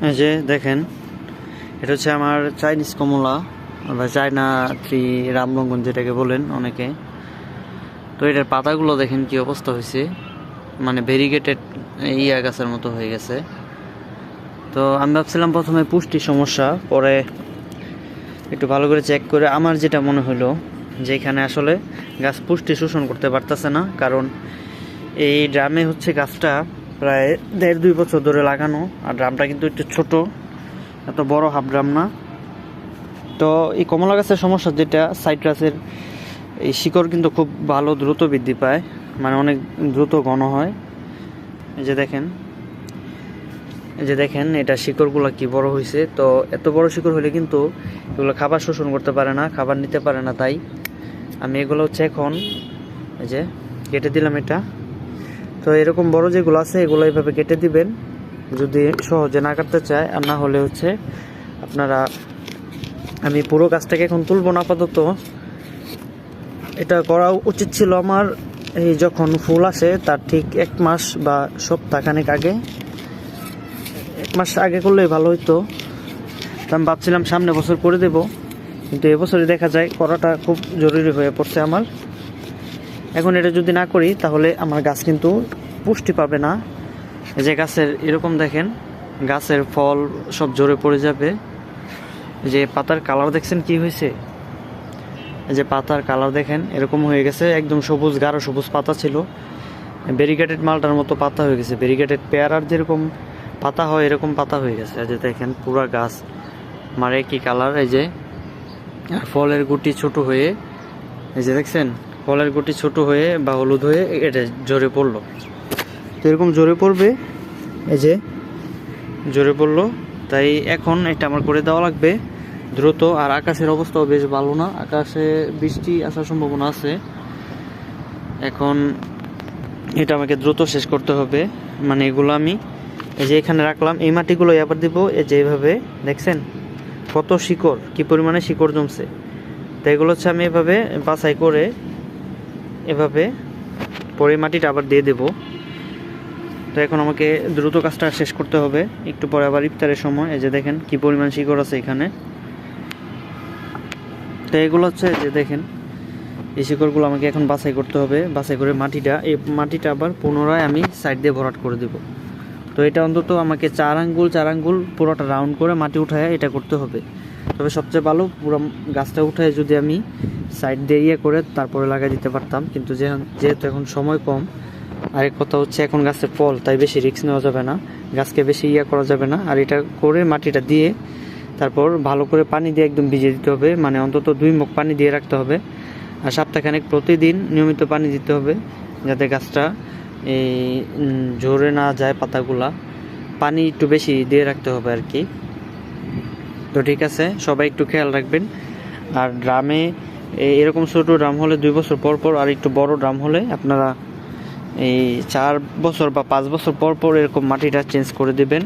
এই যে দেখেন, এটা হচ্ছে আমার চাইনিজ কমলা বা চায়না ট্রি, রামলঙ্গন যেটাকে বলেন অনেকে। তো এটার পাতাগুলো দেখেন কি অবস্থা হয়েছে, মানে ভেরিগেটেড ইয়া গাছের মতো হয়ে গেছে। তো আমি ভাবছিলাম প্রথমে পুষ্টি সমস্যা, পরে একটু ভালো করে চেক করে আমার যেটা মনে হলো যে এখানে আসলে গাছ পুষ্টি শোষণ করতে পারতেছে না, কারণ এই ড্রামে হচ্ছে গাছটা প্রায় 1.5-2 বছর ধরে লাগানো, আর ড্রামটা কিন্তু একটু ছোট, এত বড় হাফ ড্রাম না। তো এই কমলা গাছের সমস্যা যেটা, সাইট্রাসের এই শিকড় কিন্তু খুব ভালো দ্রুত বৃদ্ধি পায়, মানে অনেক দ্রুত ঘন হয়। এই যে দেখেন এটা শিকড়গুলো কি বড় হয়েছে। তো এত বড় শিকড় হলে কিন্তু এগুলো খাবার শোষণ করতে পারে না, খাবার নিতে পারে না। তাই আমি এগুলো হচ্ছে এখন এই যে কেটে দিলাম এটা। তো এরকম বড় যেগুলো আছে এগুলো এইভাবে কেটে দিবেন যদি সহজে না কাটতে চায়, আর না হলে হচ্ছে আপনারা, আমি পুরো গাছটাকে এখন তুলবো না আপাতত। এটা করা উচিত ছিল আমার এই যখন ফুল আসে তার ঠিক 1 মাস বা সপ্তাহখানেক আগে, 1 মাস আগে করলেই ভালো হইতো। তো আমি ভাবছিলাম সামনে বছর করে দেব, কিন্তু এবছরে দেখা যায় করাটা খুব জরুরি হয়ে পড়ছে আমার। এখন এটা যদি না করি তাহলে আমার গাছ কিন্তু পুষ্টি পাবে না। এই যে গাছের এরকম দেখেন, গাছের ফল সব ঝরে পড়ে যাবে। এই যে পাতার কালার দেখছেন কি হয়েছে, এই যে পাতার কালার দেখেন এরকম হয়ে গেছে, একদম সবুজ, গাঢ় সবুজ পাতা ছিল, ভেরিগেটেড মালটার মতো পাতা হয়ে গেছে, ভেরিগেটেড পেয়ারার যেরকম পাতা হয় এরকম পাতা হয়ে গেছে। এই যে দেখেন পুরা গাছ মারে কি কালার। এই যে আর ফলের গুটি ছোট হয়ে, এই যে দেখছেন ফলের গুটি ছোট হয়ে বা হলুদ হয়ে এটা ঝরে পড়লো। তো এরকম ঝরে পড়বে, এই যে ঝরে পড়লো। তাই এখন এটা আমার করে দেওয়া লাগবে দ্রুত। আর আকাশের অবস্থাও বেশ ভালো না, আকাশে বৃষ্টি আসার সম্ভাবনা আছে। এখন এটা আমাকে দ্রুত শেষ করতে হবে। মানে এগুলো আমি এই যে এখানে রাখলাম, এই মাটিগুলো আবার দিব। এই যে এইভাবে দেখছেন কত শিকড়, কি পরিমাণে শিকড় জমছে। তো এগুলো হচ্ছে আমি এভাবে বাছাই করে এভাবে পরে মাটিটা আবার দিয়ে দেব। তো এখন আমাকে দ্রুত কাজটা শেষ করতে হবে, একটু পরে আবার ইফতারের সময়। এই যে দেখেন কি পরিমাণ শিকড় আছে এখানে। তো এগুলো হচ্ছে যে দেখেন এই শিকড়গুলো আমাকে এখন বাছাই করতে হবে, বাছাই করে এই মাটিটা আবার পুনরায় আমি সাইড দিয়ে ভরাট করে দেব। তো এটা অন্তত আমাকে 4 আঙ্গুল পুরোটা রাউন্ড করে মাটি উঠায় এটা করতে হবে। তবে সবচেয়ে ভালো পুরো গাছটা উঠায় যদি আমি সাইড দিয়ে ইয়ে করে তারপরে লাগিয়ে দিতে পারতাম, কিন্তু যেহেতু এখন সময় কম, আরেক কথা হচ্ছে এখন গাছের ফল, তাই বেশি রিস্ক নেওয়া যাবে না, গাছকে বেশি ইয়ে করা যাবে না। আর এটা করে মাটিটা দিয়ে তারপর ভালো করে পানি দিয়ে একদম ভিজিয়ে দিতে হবে, মানে অন্তত 2 মুখ পানি দিয়ে রাখতে হবে। আর সপ্তাহখানেক প্রতিদিন নিয়মিত পানি দিতে হবে, যাতে গাছটা এই ঝরে না যায় পাতাগুলা। পানি একটু বেশি দিয়ে রাখতে হবে আর কি। তো ঠিক আছে, সবাই একটু খেয়াল রাখবেন। আর ড্রামে এরকম ছোটো ড্রাম হলে 2 বছর পর পর, আর একটু বড় ড্রাম হলে আপনারা এই 4 বছর বা 5 বছর পর পর এরকম মাটিটা চেঞ্জ করে দিবেন।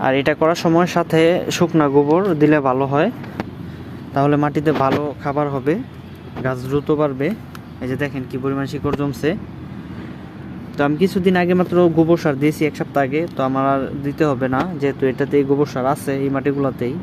আর এটা করার সময় সাথে শুকনা গোবর দিলে ভালো হয়, তাহলে মাটিতে ভালো খাবার হবে, গাছ দ্রুত বাড়বে। এই যে দেখেন কি পরিমাণ শিকড় জমছে। তো আমি কিছুদিন আগে মাত্র গোবর সার দিয়েছি, 1 সপ্তাহ আগে। তো আমার আর দিতে হবে না, যেহেতু এটাতেই গোবর সার আছে এই মাটিগুলোতেই।